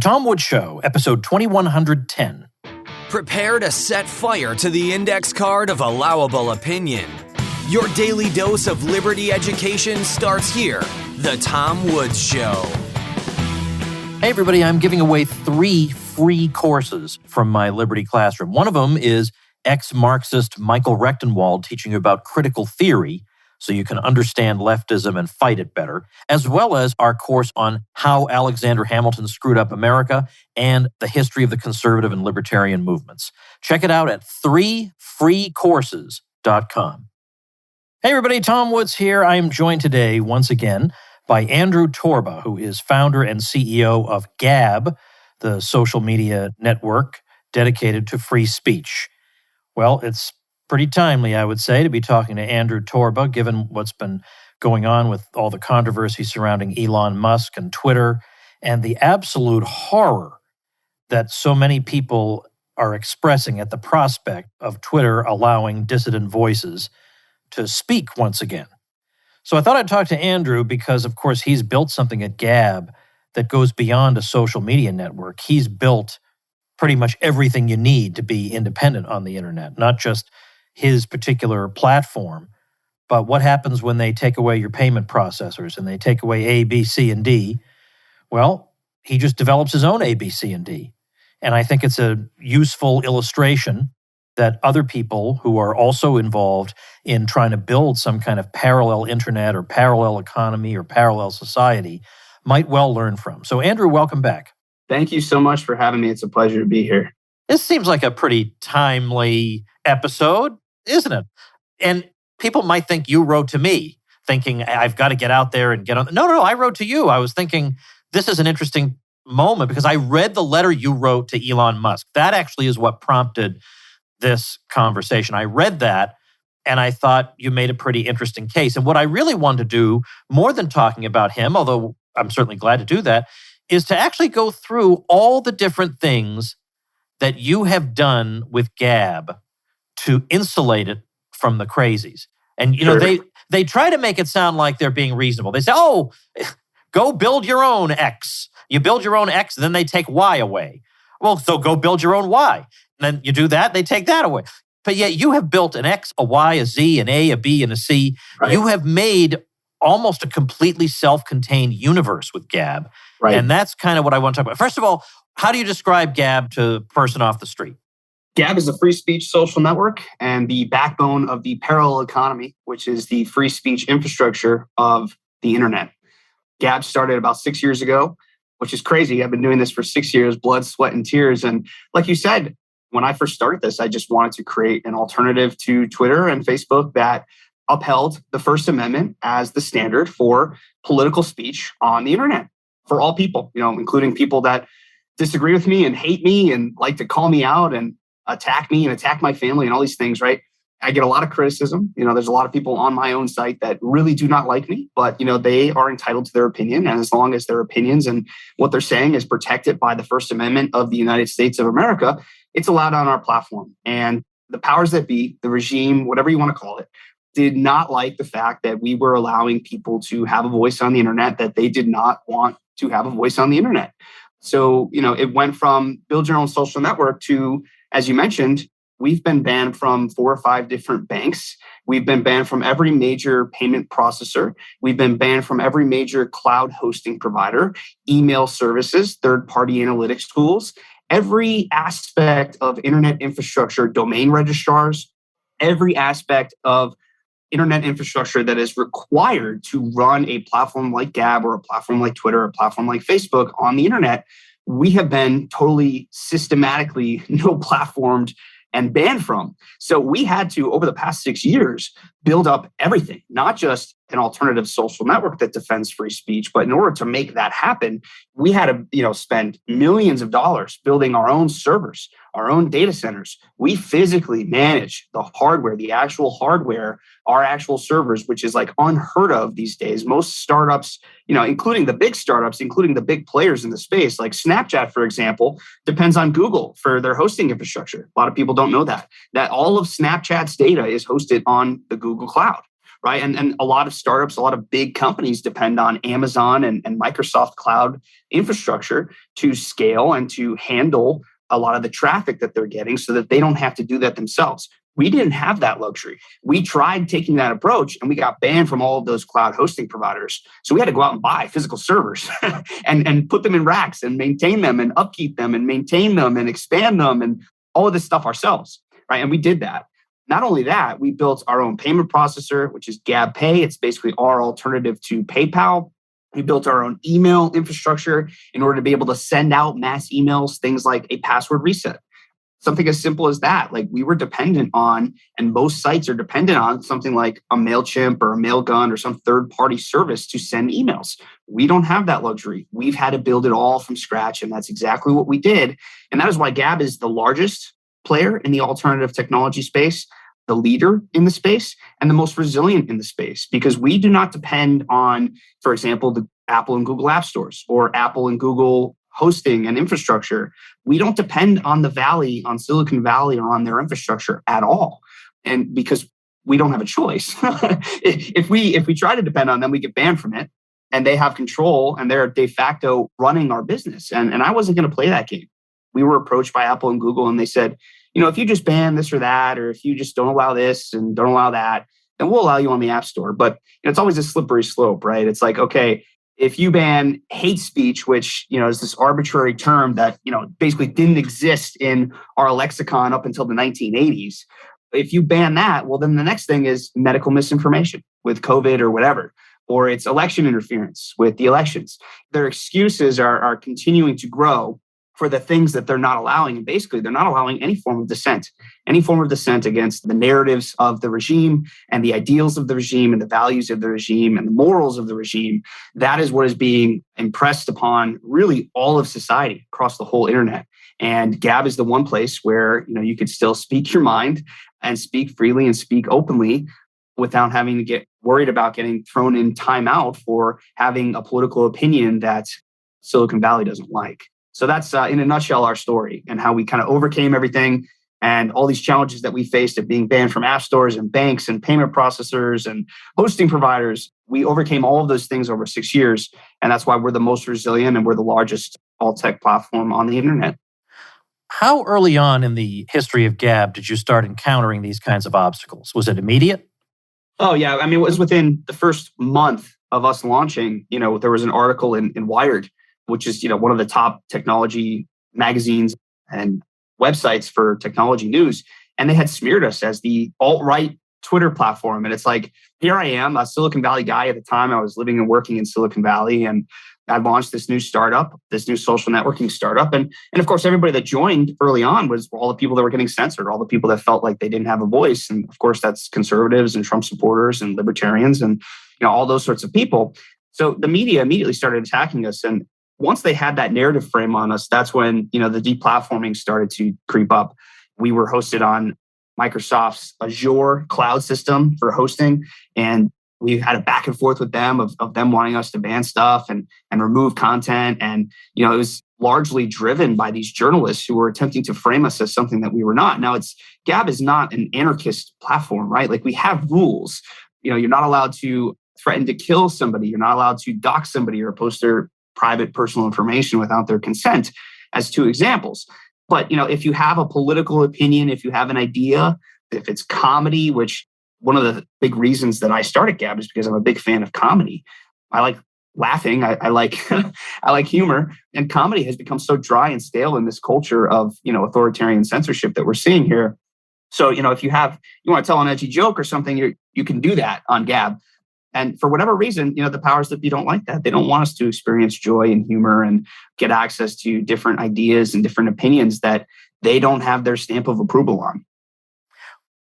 The Tom Woods Show, episode 2110. Prepare to set fire to the index card of allowable opinion. Your daily dose of liberty education starts here. The Tom Woods Show. Hey, everybody, I'm giving away 3 free courses from my Liberty Classroom. One of them is ex-Marxist Michael Rechtenwald teaching you about critical theory so you can understand leftism and fight it better, as well as our course on how Alexander Hamilton screwed up America and the history of the conservative and libertarian movements. Check it out at 3freecourses.com. Hey, everybody, Tom Woods here. I am joined today once again by Andrew Torba, who is founder and CEO of Gab, the social media network dedicated to free speech. Well, it's pretty timely, I would say, to be talking to Andrew Torba, given what's been going on with all the controversy surrounding Elon Musk and Twitter, and the absolute horror that so many people are expressing at the prospect of Twitter allowing dissident voices to speak once again. So I thought I'd talk to Andrew because, of course, he's built something at Gab that goes beyond a social media network. He's built pretty much everything you need to be independent on the internet, not just his particular platform, but what happens when they take away your payment processors and they take away A, B, C, and D? Well, he just develops his own A, B, C, and D. And I think it's a useful illustration that other people who are also involved in trying to build some kind of parallel internet or parallel economy or parallel society might well learn from. So Andrew, welcome back. Thank you so much for having me. It's a pleasure to be here. This seems like a pretty timely episode, isn't it? And people might think you wrote to me, thinking I've got to get out there and get on. No, I wrote to you. I was thinking this is an interesting moment because I read the letter you wrote to Elon Musk. That actually is what prompted this conversation. I read that and I thought you made a pretty interesting case. And what I really wanted to do, more than talking about him, although I'm certainly glad to do that, is to actually go through all the different things that you have done with Gab to insulate it from the crazies. And, you know, they try to make it sound like they're being reasonable. They say, oh, go build your own X. You build your own X, and then they take Y away. Well, so go build your own Y. And then you do that, they take that away. But yet you have built an X, a Y, a Z, an A, a B, and a C. Right. You have made almost a completely self-contained universe with Gab. Right. And that's kind of what I want to talk about. First of all, how do you describe Gab to a person off the street? Gab is a free speech social network and the backbone of the parallel economy, which is the free speech infrastructure of the internet. Gab started about 6 years ago, which is crazy. I've been doing this for 6 years, blood, sweat, and tears. And like you said, when I first started this, I just wanted to create an alternative to Twitter and Facebook that upheld the First Amendment as the standard for political speech on the internet for all people, including people that disagree with me and hate me and like to call me out and attack me and attack my family and all these things, right? I get a lot of criticism. There's a lot of people on my own site that really do not like me, but, they are entitled to their opinion. And as long as their opinions and what they're saying is protected by the First Amendment of the United States of America, it's allowed on our platform. And the powers that be, the regime, whatever you want to call it, did not like the fact that we were allowing people to have a voice on the internet that they did not want to have a voice on the internet. So, it went from build your own social network to, as you mentioned, we've been banned from 4 or 5 different banks. We've been banned from every major payment processor. We've been banned from every major cloud hosting provider, email services, third-party analytics tools, every aspect of internet infrastructure, domain registrars, every aspect of internet infrastructure that is required to run a platform like Gab or a platform like Twitter or a platform like Facebook on the internet. We have been totally systematically no-platformed and banned from. So we had to, over the past 6 years, build up everything, not just an alternative social network that defends free speech, but in order to make that happen, we had to, spend millions of dollars building our own servers, our own data centers. We physically manage the hardware, the actual hardware, our actual servers, which is like unheard of these days. Most startups, including the big startups, including the big players in the space, like Snapchat, for example, depends on Google for their hosting infrastructure. A lot of people don't know that all of Snapchat's data is hosted on the Google Cloud. right? And a lot of startups, a lot of big companies depend on Amazon and Microsoft cloud infrastructure to scale and to handle a lot of the traffic that they're getting so that they don't have to do that themselves. We didn't have that luxury. We tried taking that approach and we got banned from all of those cloud hosting providers. So we had to go out and buy physical servers and put them in racks and maintain them and upkeep them and maintain them and expand them and all of this stuff ourselves, right? And we did that. Not only that, we built our own payment processor, which is gabpay. It's basically our alternative to PayPal. We built our own email infrastructure in order to be able to send out mass emails, things like a password reset. Something as simple as that. Like we were dependent on, and most sites are dependent on something like a MailChimp or a Mailgun or some third-party service to send emails. We don't have that luxury. We've had to build it all from scratch, and that's exactly what we did. And that is why Gab is the largest player in the alternative technology space, the leader in the space, and the most resilient in the space, because we do not depend on, for example, the Apple and Google app stores or Apple and Google hosting and infrastructure. We don't depend on the Valley, on Silicon Valley, or on their infrastructure at all. And because we don't have a choice. If we try to depend on them, we get banned from it, and they have control and they're de facto running our business. And I wasn't going to play that game. We were approached by Apple and Google and they said, if you just ban this or that, or if you just don't allow this and don't allow that, then we'll allow you on the App Store. But it's always a slippery slope, right? It's like, okay, if you ban hate speech, which, is this arbitrary term that, basically didn't exist in our lexicon up until the 1980s. If you ban that, well, then the next thing is medical misinformation with COVID or whatever, or it's election interference with the elections. Their excuses are continuing to grow for the things that they're not allowing. And basically, they're not allowing any form of dissent against the narratives of the regime and the ideals of the regime and the values of the regime and the morals of the regime. That is what is being impressed upon really all of society across the whole internet. And Gab is the one place where, you could still speak your mind and speak freely and speak openly without having to get worried about getting thrown in timeout for having a political opinion that Silicon Valley doesn't like. So that's, in a nutshell, our story and how we kind of overcame everything and all these challenges that we faced of being banned from app stores and banks and payment processors and hosting providers. We overcame all of those things over 6 years. And that's why we're the most resilient and we're the largest alt-tech platform on the internet. How early on in the history of Gab did you start encountering these kinds of obstacles? Was it immediate? Oh, yeah. I mean, it was within the first month of us launching. There was an article in Wired, which is, one of the top technology magazines and websites for technology news. And they had smeared us as the alt-right Twitter platform. And it's like, here I am, a Silicon Valley guy at the time. I was living and working in Silicon Valley. And I launched this new startup, this new social networking startup. And of course, everybody that joined early on was all the people that were getting censored, all the people that felt like they didn't have a voice. And of course, that's conservatives and Trump supporters and libertarians and, all those sorts of people. So the media immediately started attacking us. And once they had that narrative frame on us, that's when, the deplatforming started to creep up. We were hosted on Microsoft's Azure cloud system for hosting. And we had a back and forth with them of them wanting us to ban stuff and remove content. And, it was largely driven by these journalists who were attempting to frame us as something that we were not. Now, Gab is not an anarchist platform, right? Like we have rules. You're not allowed to threaten to kill somebody. You're not allowed to dox somebody or post their private personal information without their consent, as two examples. But, if you have a political opinion, if you have an idea, if it's comedy, which one of the big reasons that I started Gab is because I'm a big fan of comedy. I like laughing. I like I like humor, and comedy has become so dry and stale in this culture of authoritarian censorship that we're seeing here. So if you want to tell an edgy joke or something, you can do that on Gab. And for whatever reason, the powers that be don't like that. They don't want us to experience joy and humor and get access to different ideas and different opinions that they don't have their stamp of approval on.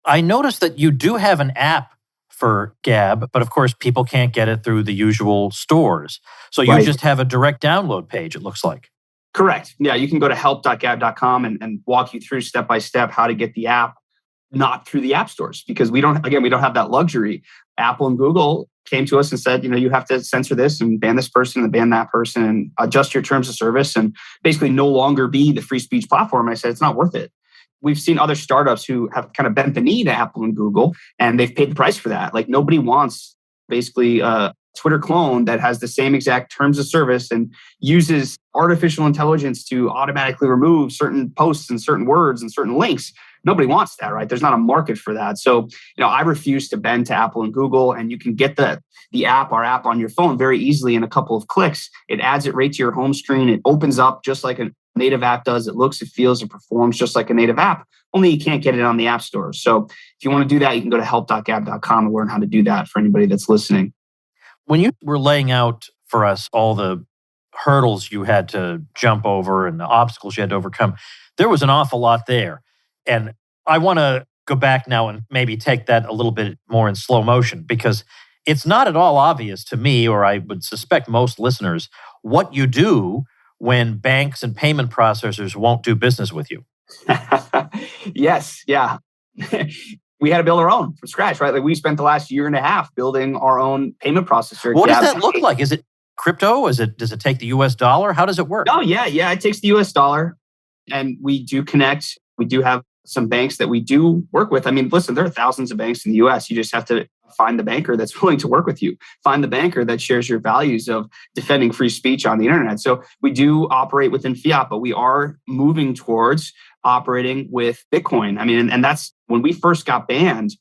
I noticed that you do have an app for Gab, but of course, people can't get it through the usual stores. So you just have a direct download page, it looks like. Correct. Yeah, you can go to help.gab.com and walk you through step by step how to get the app, not through the app stores, because we don't have that luxury. Apple and Google came to us and said, you have to censor this and ban this person and ban that person and adjust your terms of service and basically no longer be the free speech platform. I said, it's not worth it. we've seen other startups who have kind of bent the knee to Apple and Google, and they've paid the price for that. Like nobody wants basically a Twitter clone that has the same exact terms of service and uses artificial intelligence to automatically remove certain posts and certain words and certain links. Nobody wants that, right? There's not a market for that. So, I refuse to bend to Apple and Google, and you can get our app on your phone very easily in a couple of clicks. It adds it right to your home screen. It opens up just like a native app does. It looks, it feels, it performs just like a native app, only you can't get it on the app store. So if you want to do that, you can go to help.gab.com and learn how to do that for anybody that's listening. When you were laying out for us all the hurdles you had to jump over and the obstacles you had to overcome, there was an awful lot there. And I want to go back now and maybe take that a little bit more in slow motion, because it's not at all obvious to me, or I would suspect most listeners, what you do when banks and payment processors won't do business with you. Yes. Yeah. We had to build our own from scratch, right? Like we spent the last year and a half building our own payment processor. What does that look like? Is it crypto? Does it take the US dollar? How does it work? Oh, yeah. It takes the US dollar, and we do connect. We do have some banks that we do work with. I mean, listen, there are thousands of banks in the US. You just have to find the banker that's willing to work with you. Find the banker that shares your values of defending free speech on the internet. So we do operate within fiat, but we are moving towards operating with Bitcoin. I mean, and that's when we first got banned,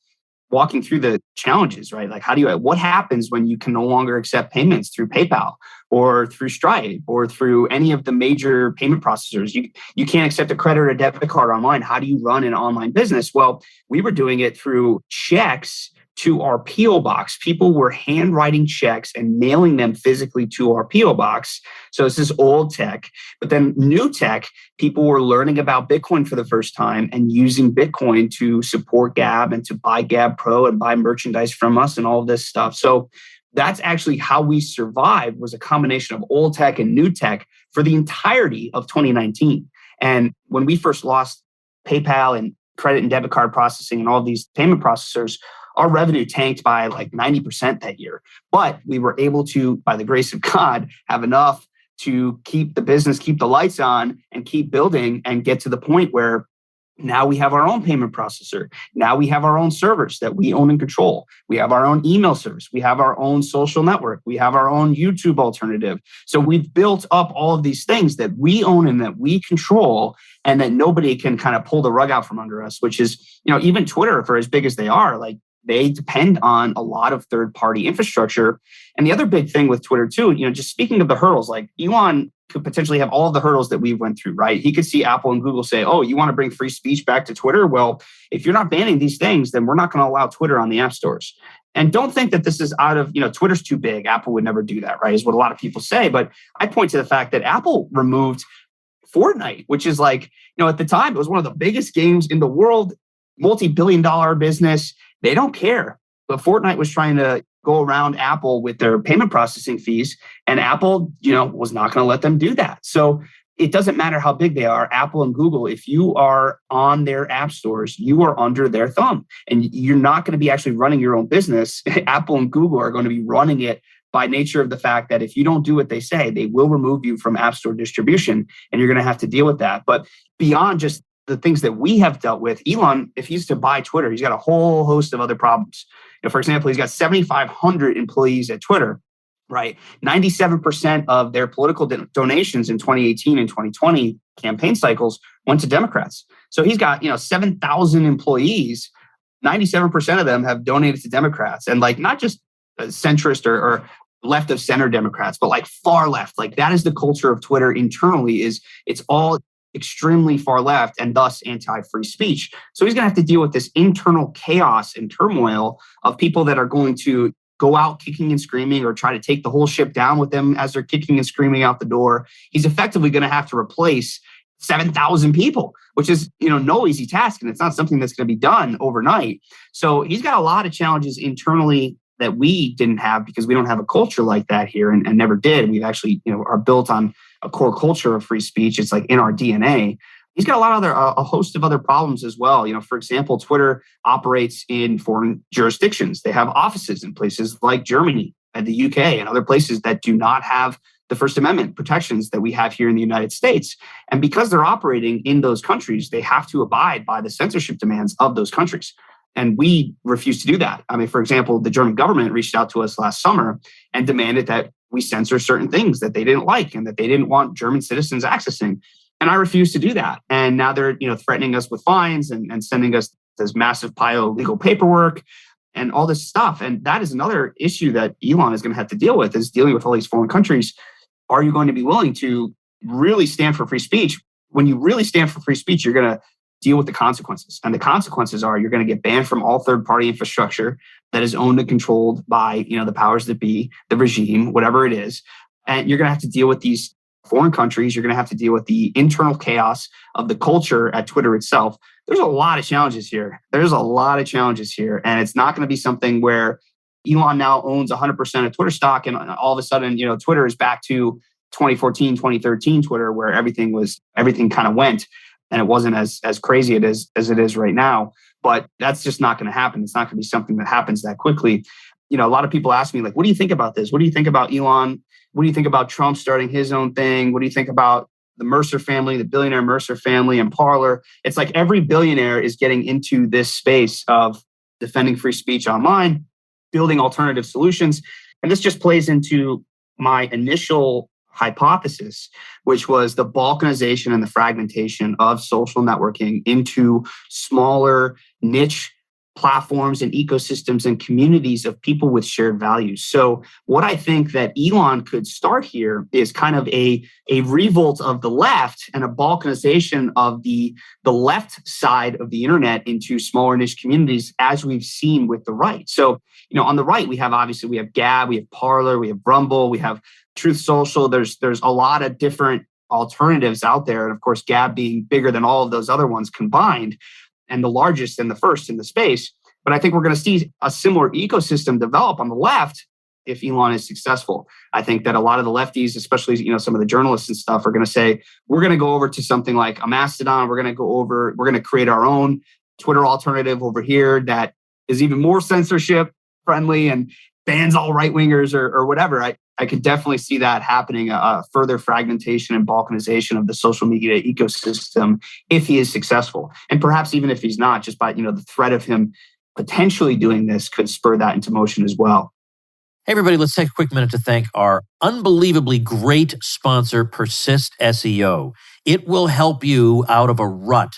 walking through the challenges, right? Like what happens when you can no longer accept payments through PayPal or through Stripe or through any of the major payment processors? You can't accept a credit or a debit card online. How do you run an online business? Well, we were doing it through checks to our P.O. box. People were handwriting checks and mailing them physically to our P.O. box. So this is old tech. But then new tech, people were learning about Bitcoin for the first time and using Bitcoin to support Gab and to buy Gab Pro and buy merchandise from us and all of this stuff. So that's actually how we survived, was a combination of old tech and new tech for the entirety of 2019. And when we first lost PayPal and credit and debit card processing and all these payment processors, our revenue tanked by like 90% that year. But we were able to, by the grace of God, have enough to keep the business, keep the lights on, and keep building and get to the point where now we have our own payment processor. Now we have our own servers that we own and control. We have our own email service. We have our own social network. We have our own YouTube alternative. So we've built up all of these things that we own and that we control, and that nobody can kind of pull the rug out from under us, which is, even Twitter, for as big as they are, like, they depend on a lot of third-party infrastructure. And the other big thing with Twitter too, just speaking of the hurdles, like Elon could potentially have all of the hurdles that we went through, right? He could see Apple and Google say, oh, you want to bring free speech back to Twitter? Well, if you're not banning these things, then we're not going to allow Twitter on the app stores. And don't think that this is out of, Twitter's too big. Apple would never do that, right? Is what a lot of people say. But I point to the fact that Apple removed Fortnite, which is like, at the time, it was one of the biggest games in the world, multi-billion-dollar business. They don't care. But Fortnite was trying to go around Apple with their payment processing fees, and Apple, was not going to let them do that. So it doesn't matter how big they are, Apple and Google, if you are on their app stores, you are under their thumb, and you're not going to be actually running your own business. Apple and Google are going to be running it by nature of the fact that if you don't do what they say, they will remove you from app store distribution, and you're going to have to deal with that. But beyond just the things that we have dealt with, Elon, if he's to buy Twitter, he's got a whole host of other problems. For example, he's got 7,500 employees at Twitter, right? 97% of their political donations in 2018 and 2020 campaign cycles went to Democrats. So he's got, 7,000 employees. 97% of them have donated to Democrats, and like not just centrist or left of center Democrats, but like far left. Like that is the culture of Twitter internally. It's all extremely far left and thus anti-free speech. So he's going to have to deal with this internal chaos and turmoil of people that are going to go out kicking and screaming or try to take the whole ship down with them as they're kicking and screaming out the door. He's effectively going to have to replace 7,000 people, which is, no easy task. And it's not something that's going to be done overnight. So he's got a lot of challenges internally that we didn't have because we don't have a culture like that here and never did. We've actually, are built on a core culture of free speech. It's like in our DNA. He's got a host of other problems as well. For example, Twitter operates in foreign jurisdictions. They have offices in places like Germany and the UK and other places that do not have the First Amendment protections that we have here in the United States. And because they're operating in those countries, they have to abide by the censorship demands of those countries. And we refuse to do that. I mean, for example, the German government reached out to us last summer and demanded that we censor certain things that they didn't like and that they didn't want German citizens accessing. And I refused to do that. And now they're, threatening us with fines and sending us this massive pile of legal paperwork and all this stuff. And that is another issue that Elon is going to have to deal with, is dealing with all these foreign countries. Are you going to be willing to really stand for free speech? When you really stand for free speech, you're going to deal with the consequences. And the consequences are you're going to get banned from all third-party infrastructure that is owned and controlled by, the powers that be, the regime, whatever it is. And you're going to have to deal with these foreign countries. You're going to have to deal with the internal chaos of the culture at Twitter itself. There's a lot of challenges here. And it's not going to be something where Elon now owns 100% of Twitter stock, and all of a sudden, Twitter is back to 2014, 2013 Twitter, where everything kind of went, and it wasn't as crazy as it is right now. But that's just not going to happen. It's not going to be something that happens that quickly. A lot of people ask me, like, what do you think about this? What do you think about Elon? What do you think about Trump starting his own thing? What do you think about the Mercer family, the billionaire Mercer family and Parler? It's like every billionaire is getting into this space of defending free speech online, building alternative solutions. And this just plays into my initial hypothesis, which was the balkanization and the fragmentation of social networking into smaller niche platforms and ecosystems and communities of people with shared values. So what I think that Elon could start here is kind of a revolt of the left and a balkanization of the left side of the internet into smaller niche communities, as we've seen with the right. So, on the right, we have Gab, we have Parler, we have Rumble, we have Truth Social. There's a lot of different alternatives out there. And of course, Gab being bigger than all of those other ones combined, and the largest and the first in the space. But I think we're going to see a similar ecosystem develop on the left if Elon is successful. I think that a lot of the lefties, especially some of the journalists and stuff, are going to say, we're going to go over to something like a Mastodon. We're going to create our own Twitter alternative over here that is even more censorship friendly and bans all right-wingers or whatever. I could definitely see that happening, further fragmentation and balkanization of the social media ecosystem if he is successful. And perhaps even if he's not, just by the threat of him potentially doing this could spur that into motion as well. Hey, everybody, let's take a quick minute to thank our unbelievably great sponsor, Persist SEO. It will help you out of a rut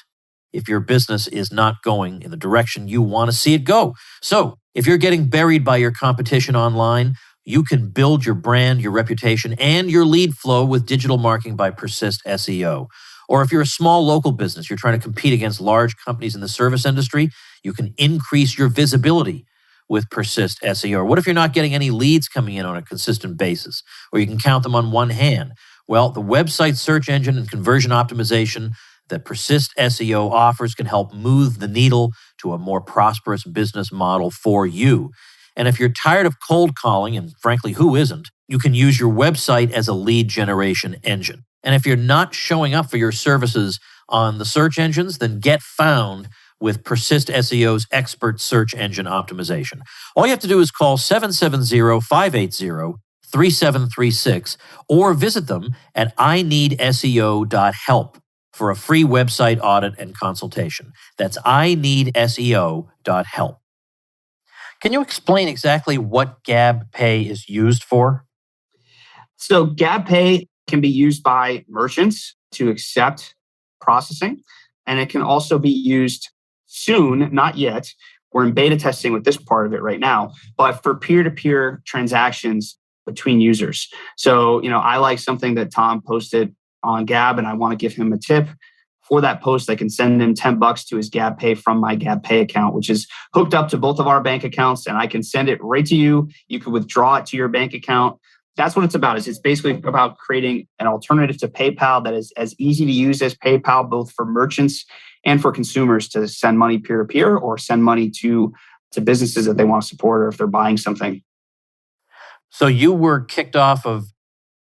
if your business is not going in the direction you want to see it go. So if you're getting buried by your competition online, you can build your brand, your reputation, and your lead flow with digital marketing by Persist SEO. Or if you're a small local business, you're trying to compete against large companies in the service industry, you can increase your visibility with Persist SEO. Or what if you're not getting any leads coming in on a consistent basis, or you can count them on one hand? Well, the website search engine and conversion optimization that Persist SEO offers can help move the needle to a more prosperous business model for you. And if you're tired of cold calling, and frankly, who isn't, you can use your website as a lead generation engine. And if you're not showing up for your services on the search engines, then get found with Persist SEO's expert search engine optimization. All you have to do is call 770-580-3736 or visit them at ineedseo.help for a free website audit and consultation. That's ineedseo.help. Can you explain exactly what gabpay is used for? So gabpay can be used by merchants to accept processing, and it can also be used soon, not yet. We're in beta testing with this part of it right now, but for peer-to-peer transactions between users. So, I like something that Tom posted on Gab, and I want to give him a tip. For that post, I can send him $10 to his GabPay from my GabPay account, which is hooked up to both of our bank accounts, and I can send it right to you. You can withdraw it to your bank account. That's what it's about. It's basically about creating an alternative to PayPal that is as easy to use as PayPal, both for merchants and for consumers to send money peer-to-peer or send money to businesses that they want to support or if they're buying something. So you were kicked off of,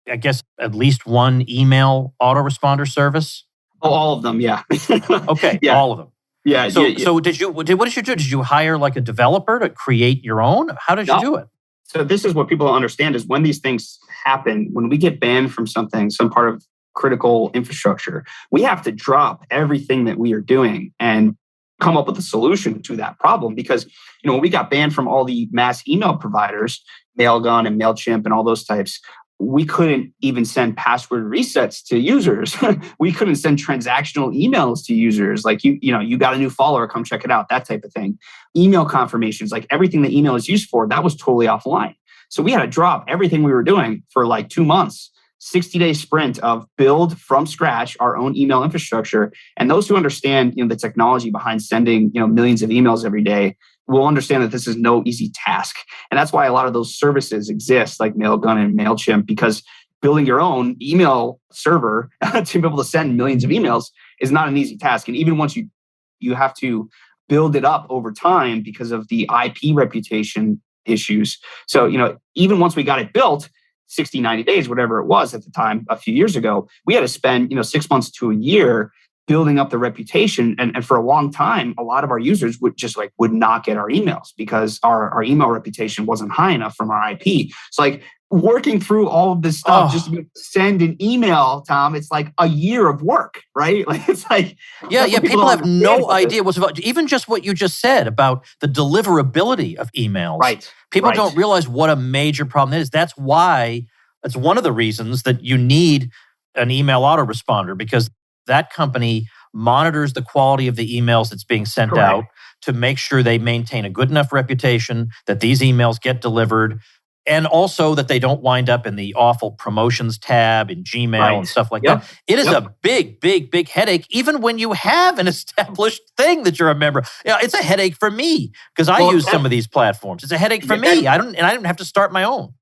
I guess, at least one email autoresponder service? Oh, all of them, yeah. Okay, yeah. all of them. Yeah. So what did you do? Did you hire like a developer to create your own? How did you do it? So this is what people don't understand is when these things happen, when we get banned from something, some part of critical infrastructure, we have to drop everything that we are doing and come up with a solution to that problem. Because, when we got banned from all the mass email providers, Mailgun and MailChimp and all those types, we couldn't even send password resets to users. We couldn't send transactional emails to users. Like you got a new follower, come check it out, that type of thing. Email confirmations, like everything that email is used for, that was totally offline. So we had to drop everything we were doing for like 2 months, 60-day sprint of build from scratch our own email infrastructure. And those who understand, the technology behind sending, millions of emails every day will understand that this is no easy task. And that's why a lot of those services exist, like Mailgun and MailChimp, because building your own email server to be able to send millions of emails is not an easy task. And even once you have to build it up over time because of the IP reputation issues. So, even once we got it built, 60, 90 days, whatever it was at the time, a few years ago, we had to spend, 6 months to a year building up the reputation. And for a long time, a lot of our users would not get our emails because our email reputation wasn't high enough from our IP. So like working through all of this stuff just to send an email, Tom, it's like a year of work, right? Like it's like people have no idea what's about. Even just what you just said about the deliverability of emails. Right. People don't realize what a major problem it is. That's one of the reasons that you need an email autoresponder, because that company monitors the quality of the emails that's being sent out to make sure they maintain a good enough reputation, that these emails get delivered, and also that they don't wind up in the awful promotions tab in Gmail and stuff like that. It is a big, big, big headache, even when you have an established thing that you're a member. It's a headache for me because I use some of these platforms. It's a headache for me. I didn't have to start my own.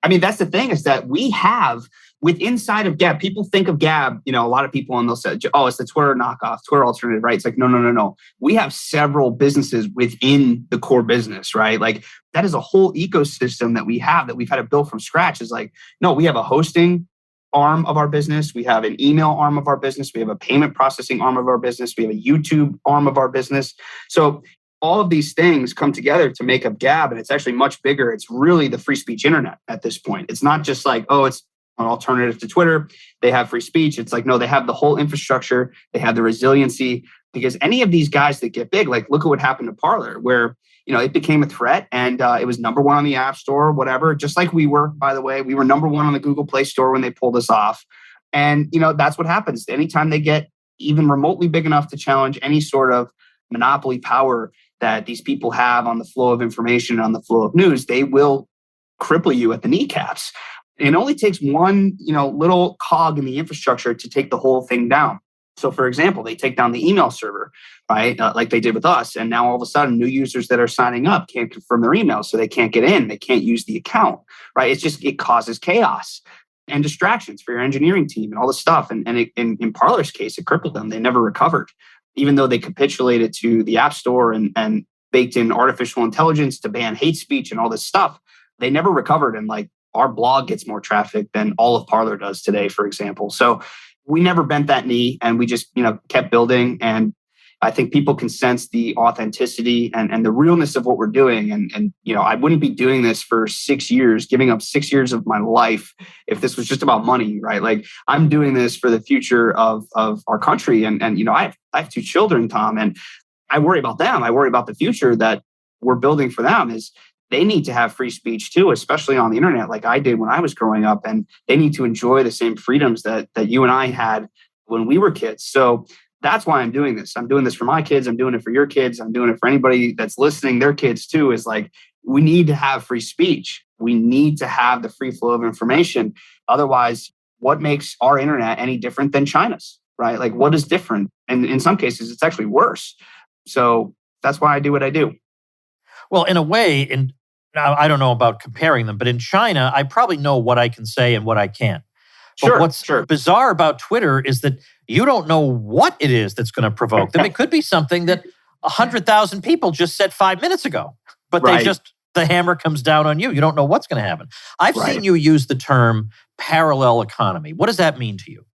I mean, that's the thing is that we have inside of Gab, people think of Gab, a lot of people, and they'll say, oh, it's the Twitter knockoff, Twitter alternative, right? It's like, no. We have several businesses within the core business, right? Like that is a whole ecosystem that we have that we've had to build from scratch. Is like, no, we have a hosting arm of our business. We have an email arm of our business. We have a payment processing arm of our business. We have a YouTube arm of our business. So all of these things come together to make up Gab, and it's actually much bigger. It's really the free speech internet at this point. It's not just like, oh, it's an alternative to Twitter. They have free speech. It's like, no, they have the whole infrastructure. They have the resiliency, because any of these guys that get big, like look at what happened to Parler, where, it became a threat and it was number one on the App Store, whatever, just like we were, by the way. We were number one on the Google Play Store when they pulled us off. And, that's what happens. Anytime they get even remotely big enough to challenge any sort of monopoly power that these people have on the flow of information, on the flow of news, they will cripple you at the kneecaps. It only takes one, little cog in the infrastructure to take the whole thing down. So, for example, they take down the email server, right, like they did with us. And now all of a sudden, new users that are signing up can't confirm their emails, so they can't get in. They can't use the account, right? It causes chaos and distractions for your engineering team and all this stuff. And in Parler's case, it crippled them. They never recovered, even though they capitulated to the App Store and baked in artificial intelligence to ban hate speech and all this stuff. They never recovered. And like, our blog gets more traffic than all of Parler does today, for example. So we never bent that knee, and we just, kept building. And I think people can sense the authenticity and the realness of what we're doing. And I wouldn't be doing this for 6 years, giving up 6 years of my life if this was just about money, right? Like I'm doing this for the future of our country. And I have 2 children, Tom, and I worry about them. I worry about the future that we're building for them. Is they need to have free speech too, especially on the internet, like I did when I was growing up. And they need to enjoy the same freedoms that you and I had when we were kids. So that's why I'm doing this. I'm doing this for my kids. I'm doing it for your kids. I'm doing it for anybody that's listening, their kids too. Is like, we need to have free speech. We need to have the free flow of information. Otherwise, what makes our internet any different than China's, right? Like what is different? And in some cases, it's actually worse. So that's why I do what I do. Well, in a way, now I don't know about comparing them, but in China, I probably know what I can say and what I can't. But what's bizarre about Twitter is that you don't know what it is that's going to provoke them. It could be something that 100,000 people just said 5 minutes ago, but the hammer comes down on you. You don't know what's going to happen. I've seen you use the term parallel economy. What does that mean to you?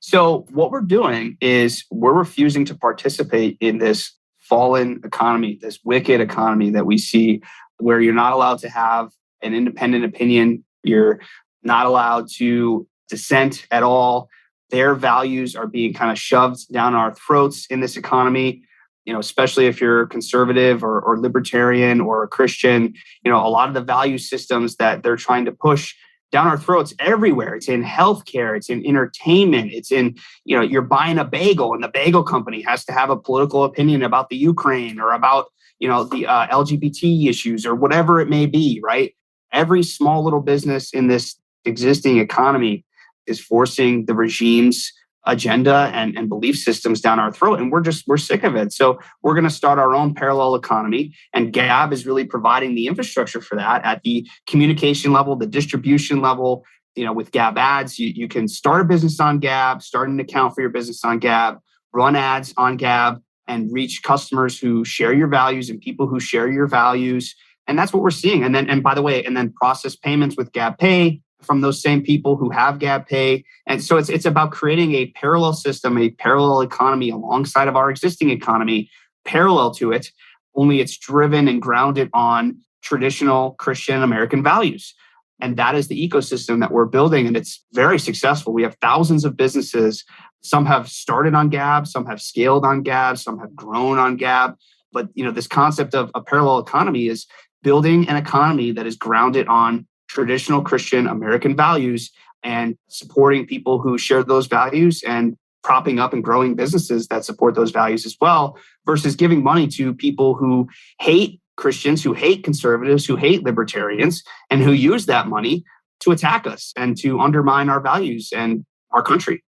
So what we're doing is we're refusing to participate in this fallen economy, this wicked economy that we see, where you're not allowed to have an independent opinion. You're not allowed to dissent at all. Their values are being kind of shoved down our throats in this economy. Especially if you're conservative or libertarian or a Christian, a lot of the value systems that they're trying to push down our throats everywhere. It's in healthcare, it's in entertainment, it's in, you're buying a bagel and the bagel company has to have a political opinion about the Ukraine or about, the LGBT issues or whatever it may be, right? Every small little business in this existing economy is forcing the regime's agenda and belief systems down our throat. And we're sick of it. So we're going to start our own parallel economy. And Gab is really providing the infrastructure for that at the communication level, the distribution level. With Gab ads, you can start a business on Gab, start an account for your business on Gab, run ads on Gab, and reach customers who share your values and people who share your values. And that's what we're seeing. And by the way, process payments with gabpay from those same people who have gabpay. And so it's about creating a parallel system, a parallel economy alongside of our existing economy, parallel to it, only it's driven and grounded on traditional Christian American values. And that is the ecosystem that we're building. And it's very successful. We have thousands of businesses. Some have started on Gab, some have scaled on Gab, some have grown on Gab. But this concept of a parallel economy is building an economy that is grounded on traditional Christian American values and supporting people who share those values and propping up and growing businesses that support those values as well, versus giving money to people who hate Christians, who hate conservatives, who hate libertarians, and who use that money to attack us and to undermine our values and our country.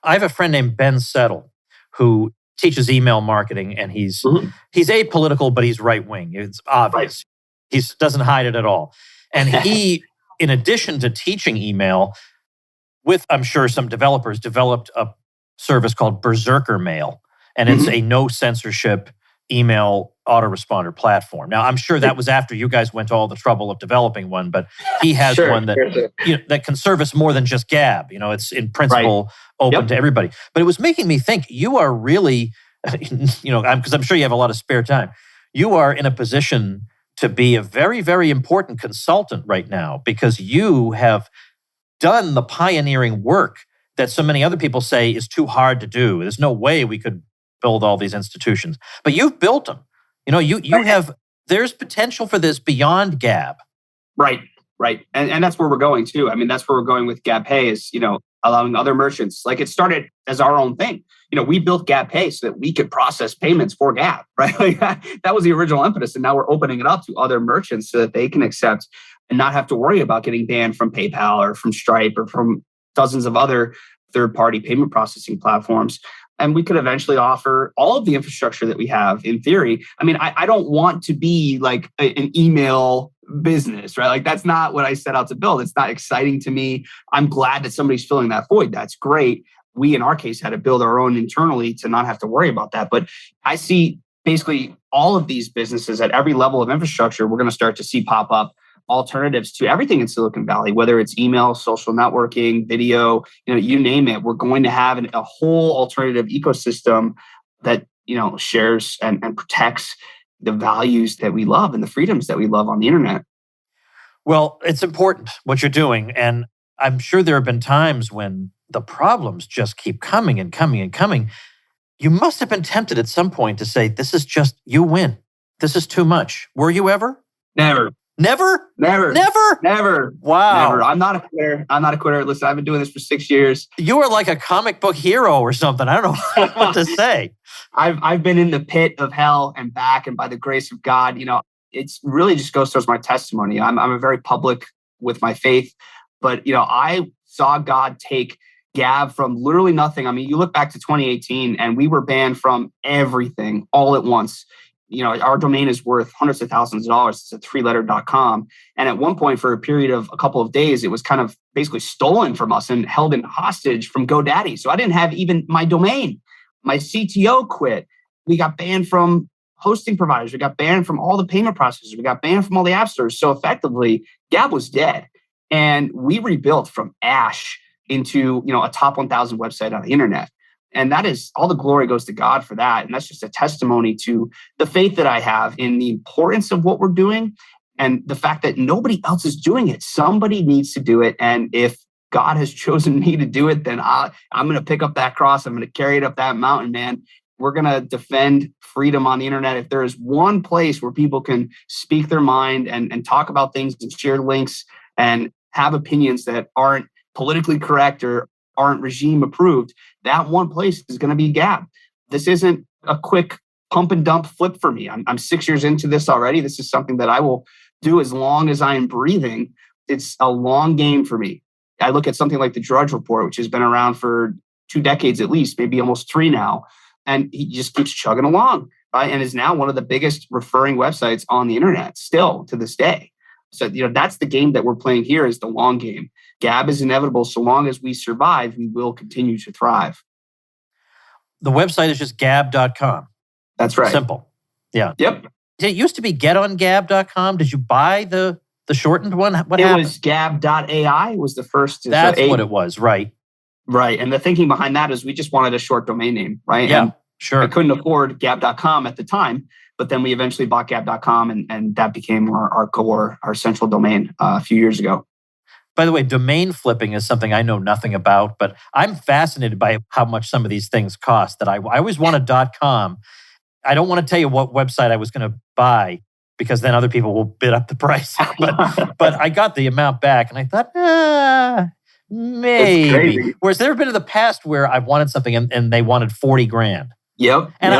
I have a friend named Ben Settle who teaches email marketing, and he's apolitical, but he's right-wing. It's obvious. Right. He doesn't hide it at all. And he, in addition to teaching email, with, I'm sure, some developers, developed a service called Berserker Mail. And it's a no censorship email autoresponder platform. Now, I'm sure that was after you guys went to all the trouble of developing one, but he has one that that can service more than just Gab. It's in principle open to everybody. But it was making me think you are really, because I'm sure you have a lot of spare time. You are in a position to be a very, very important consultant right now because you have done the pioneering work that so many other people say is too hard to do. There's no way we could build all these institutions. But you've built them. You have, there's potential for this beyond Gab. Right. And that's where we're going too. I mean, that's where we're going with gabpay is, allowing other merchants, like it started as our own thing. We built gabpay so that we could process payments for Gab, right? Like that was the original impetus. And now we're opening it up to other merchants so that they can accept and not have to worry about getting banned from PayPal or from Stripe or from dozens of other third-party payment processing platforms. And we could eventually offer all of the infrastructure that we have in theory. I mean, I don't want to be like an email business, right? Like that's not what I set out to build. It's not exciting to me. I'm glad that somebody's filling that void. That's great. We, in our case, had to build our own internally to not have to worry about that. But I see basically all of these businesses at every level of infrastructure, we're going to start to see pop up alternatives to everything in Silicon Valley, whether it's email, social networking, video, you name it. We're going to have a whole alternative ecosystem that, shares and protects the values that we love and the freedoms that we love on the internet. Well, it's important what you're doing. And I'm sure there have been times when the problems just keep coming and coming and coming. You must have been tempted at some point to say, this is just, you win. This is too much. Were you ever? Never. Never? Never. Never? Never. Wow. Never. I'm not a quitter. Listen, I've been doing this for 6 years. You are like a comic book hero or something. I don't know what to say. I've been in the pit of hell and back, and by the grace of God, it's really just goes towards my testimony. I'm a very public with my faith, but I saw God take Gab from literally nothing. I mean, you look back to 2018 and we were banned from everything all at once. Our domain is worth hundreds of thousands of dollars. It's at 3letter.com. And at one point, for a period of a couple of days, it was kind of basically stolen from us and held in hostage from GoDaddy. So I didn't have even my domain. My CTO quit. We got banned from hosting providers. We got banned from all the payment processors. We got banned from all the app stores. So effectively, Gab was dead. And we rebuilt from ash into a top 1,000 website on the internet. And that is, all the glory goes to God for that. And that's just a testimony to the faith that I have in the importance of what we're doing And the fact that nobody else is doing it, somebody needs to do it. And if God has chosen me to do it, then I'm going to pick up that cross. I'm going to carry it up that mountain, man. We're going to defend freedom on the internet. If there is one place where people can speak their mind and talk about things and share links and have opinions that aren't politically correct or aren't regime approved, that one place is going to be Gab. This isn't a quick pump and dump flip for me. I'm 6 years into this already. This is something that I will do as long as I am breathing. It's a long game for me. I look at something like the Drudge Report, which has been around for 2 decades at least, maybe almost 3 now. And he just keeps chugging along, right? And is now one of the biggest referring websites on the internet still to this day. So, that's the game that we're playing here, is the long game. Gab is inevitable. So long as we survive, we will continue to thrive. The website is just gab.com. That's right. Simple. Yeah. Yep. It used to be getongab.com. Did you buy the shortened one? What happened? It was gab.ai was the first. That's what it was, right? Right. And the thinking behind that is we just wanted a short domain name, right? Yeah, and sure. I couldn't afford gab.com at the time, but then we eventually bought gab.com and that became our core, our central domain a few years ago. By the way, domain flipping is something I know nothing about, but I'm fascinated by how much some of these things cost. That I always want a .com. I don't want to tell you what website I was going to buy because then other people will bid up the price. But I got the amount back and I thought, maybe. Whereas there have been in the past where I've wanted something and they wanted 40 grand. Yep. And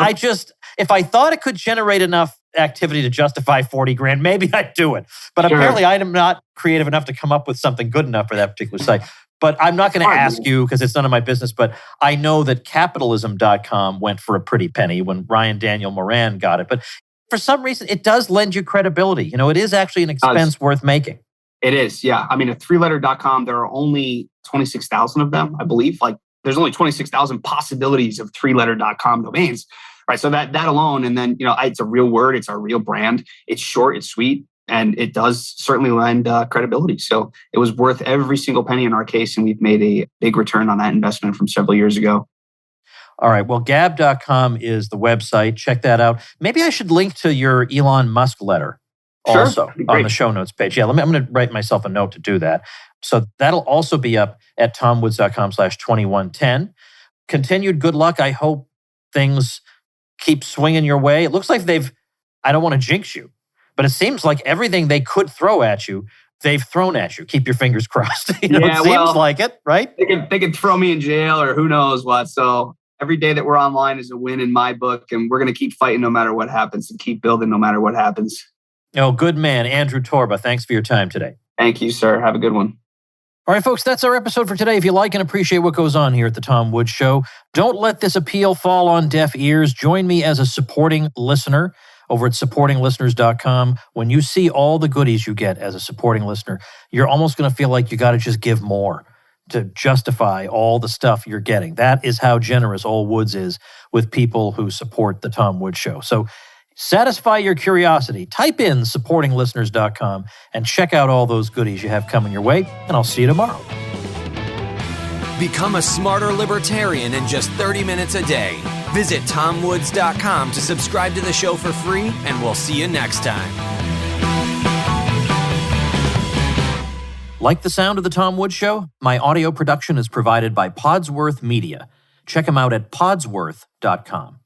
if I thought it could generate enough activity to justify 40 grand, maybe I'd do it. But apparently I'm not creative enough to come up with something good enough for that particular site. But I'm not going to ask you because it's none of my business. But I know that capitalism.com went for a pretty penny when Ryan Daniel Moran got it. But for some reason, it does lend you credibility. It is actually an expense worth making. It is, yeah. I mean, a 3-letter.com, there are only 26,000 of them, I believe. Like, there's only 26,000 possibilities of 3-letter.com domains, right? So that alone, and then, it's a real word. It's our real brand. It's short, it's sweet, and it does certainly lend credibility. So it was worth every single penny in our case, and we've made a big return on that investment from several years ago. All right. Well, gab.com is the website. Check that out. Maybe I should link to your Elon Musk letter also on the show notes page. Yeah, I'm going to write myself a note to do that. So that'll also be up at tomwoods.com/2110. Continued good luck. I hope things keep swinging your way. It looks like I don't want to jinx you, but it seems like everything they could throw at you, they've thrown at you. Keep your fingers crossed. It seems like it, right? They can throw me in jail or who knows what. So every day that we're online is a win in my book, and we're going to keep fighting no matter what happens and keep building no matter what happens. Oh, good man. Andrew Torba, thanks for your time today. Thank you, sir. Have a good one. All right, folks, that's our episode for today. If you like and appreciate what goes on here at The Tom Woods Show, don't let this appeal fall on deaf ears. Join me as a supporting listener over at supportinglisteners.com. When you see all the goodies you get as a supporting listener, you're almost going to feel like you got to just give more to justify all the stuff you're getting. That is how generous Ole Woods is with people who support The Tom Woods Show. So satisfy your curiosity. Type in supportinglisteners.com and check out all those goodies you have coming your way, and I'll see you tomorrow. Become a smarter libertarian in just 30 minutes a day. Visit tomwoods.com to subscribe to the show for free, and we'll see you next time. Like the sound of The Tom Woods Show? My audio production is provided by Podsworth Media. Check them out at podsworth.com.